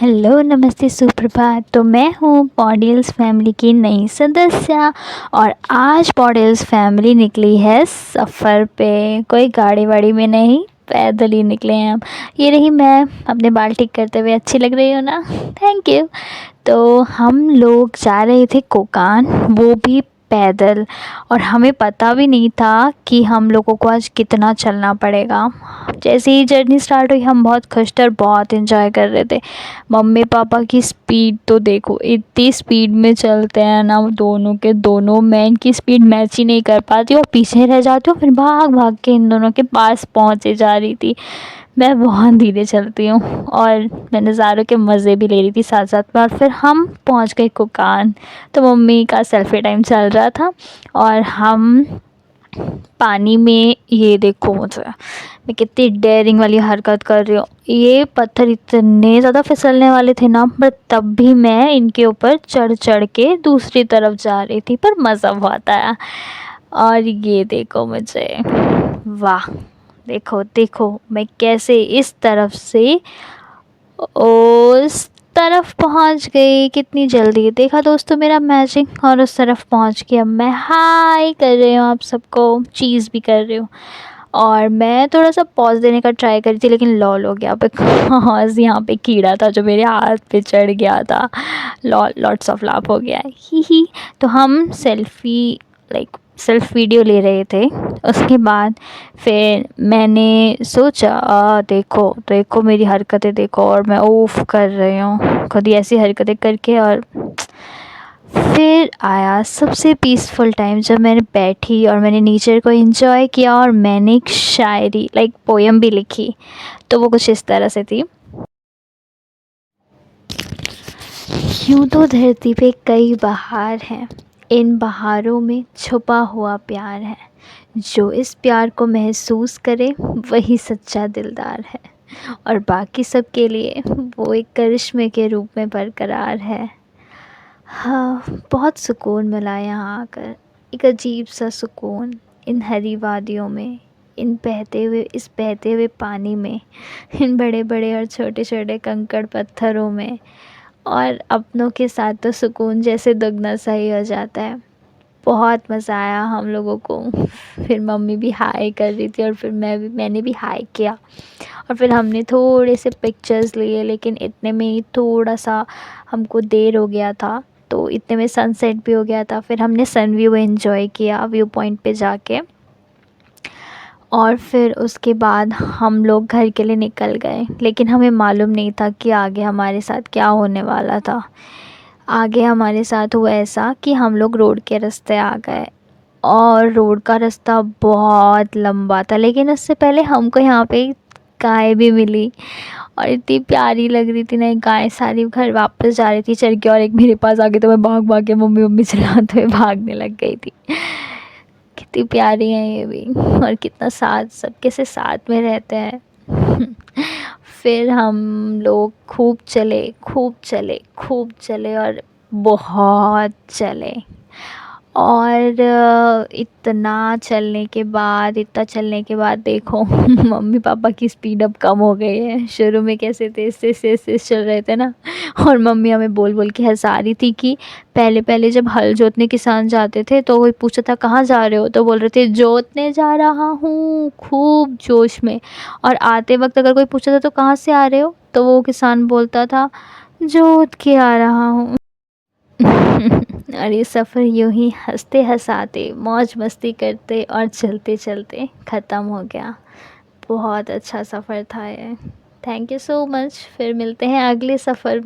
Hello, नमस्ते, सुप्रभात। तो मैं हूँ पॉडल्स फैमिली की नई सदस्य और आज पॉडल्स फैमिली निकली है सफ़र पे। कोई गाड़ी वाड़ी में नहीं, पैदल ही निकले हैं हम। ये रही मैं अपने बाल ठीक करते हुए। अच्छी लग रही हो ना? Thank you. तो हम लोग जा रहे थे कोकान, वो भी पैदल। और हमें पता भी नहीं था कि हम लोगों को आज कितना चलना पड़ेगा। जैसे ही जर्नी स्टार्ट हुई हम बहुत खुश थे और बहुत इन्जॉय कर रहे थे। मम्मी पापा की स्पीड तो देखो, इतनी स्पीड में चलते हैं ना दोनों के दोनों। मैं इनकी स्पीड मैच ही नहीं कर पाती और पीछे रह जाती हूँ, फिर भाग भाग के इन दोनों के पास पहुँचे जा रही थी। मैं बहुत धीरे चलती हूँ और मैं नज़ारों के मज़े भी ले रही थी साथ साथ में। और फिर हम पहुँच गए कोकान। तो मम्मी का सेल्फी टाइम चल रहा था और हम पानी में, ये देखो मुझे, मैं कितनी डेयरिंग वाली हरकत कर रही हूँ। ये पत्थर इतने ज़्यादा फिसलने वाले थे ना, पर तब भी मैं इनके ऊपर चढ़ चढ़ के दूसरी तरफ जा रही थी, पर मज़ा बहुत आया। और ये देखो मुझे, वाह, देखो देखो मैं कैसे इस तरफ से उस तरफ पहुंच गई, कितनी जल्दी। देखा दोस्तों मेरा मैजिक, और उस तरफ पहुंच के अब मैं हाय कर रही हूँ आप सबको, चीज़ भी कर रही हूँ। और मैं थोड़ा सा पॉज देने का ट्राई करी थी, लेकिन लॉल हो गया बिकॉज यहाँ पे कीड़ा था जो मेरे हाथ पे चढ़ गया था। लॉल, लॉट्स ऑफ लाफ हो गया, ही। तो हम सेल्फी, लाइक सेल्फ वीडियो ले रहे थे। उसके बाद फिर मैंने सोचा, देखो देखो मेरी हरकतें देखो, और मैं ऊफ कर रही हूँ खुद ही ऐसी हरकतें करके। और फिर आया सबसे पीसफुल टाइम, जब मैंने बैठी और मैंने नेचर को एंजॉय किया और मैंने एक शायरी, लाइक पोएम भी लिखी। तो वो कुछ इस तरह से थी। यूँ तो धरती पे कई बहार हैं, इन बहारों में छुपा हुआ प्यार है। जो इस प्यार को महसूस करे वही सच्चा दिलदार है, और बाकी सब के लिए वो एक करिश्मे के रूप में बरकरार है। हाँ, बहुत सुकून मिला यहाँ आकर, एक अजीब सा सुकून। इन हरी वादियों में, इस बहते हुए पानी में, इन बड़े बड़े और छोटे छोटे कंकड़ पत्थरों में। और अपनों के साथ तो सुकून जैसे दुगना सा ही हो जाता है। बहुत मज़ा आया हम लोगों को। फिर मम्मी भी हाय कर रही थी और फिर मैंने भी हाय किया। और फिर हमने थोड़े से पिक्चर्स लिए, लेकिन इतने में ही थोड़ा सा हमको देर हो गया था, तो इतने में सनसेट भी हो गया था। फिर हमने सन व्यू एंजॉय किया व्यू पॉइंट पे जाके। और फिर उसके बाद हम लोग घर के लिए निकल गए, लेकिन हमें मालूम नहीं था कि आगे हमारे साथ क्या होने वाला था। आगे हमारे साथ हुआ ऐसा कि हम लोग रोड के रास्ते आ गए, और रोड का रास्ता बहुत लंबा था। लेकिन उससे पहले हमको यहाँ पे गाय भी मिली, और इतनी प्यारी लग रही थी ना ये गाय। सारी घर वापस जा रही थी चल के, और एक मेरे पास आ गई, तो मैं भाग भाग के मम्मी मम्मी चिल्लाते हुए भागने लग गई थी। कितनी प्यारी है ये भी, और कितना साथ, सबके से साथ में रहते हैं। फिर हम लोग खूब चले, खूब चले, खूब चले, और बहुत चले। और इतना चलने के बाद देखो, मम्मी पापा की स्पीड अब कम हो गई है। शुरू में कैसे तेज़ तेज़ तेज़ तेज़ चल रहे थे ना। और मम्मी हमें बोल बोल के हंसा रही थी कि पहले पहले जब हल जोतने किसान जाते थे तो कोई पूछता था कहाँ जा रहे हो, तो बोल रहे थे जोतने जा रहा हूँ, खूब जोश में। और आते वक्त अगर कोई पूछता था तो कहाँ से आ रहे हो, तो वो किसान बोलता था जोत के आ रहा हूँ। और ये सफ़र यूं ही हंसते हंसाते, मौज मस्ती करते और चलते चलते ख़त्म हो गया। बहुत अच्छा सफ़र था ये। Thank you so much. फिर मिलते हैं अगले सफ़र में।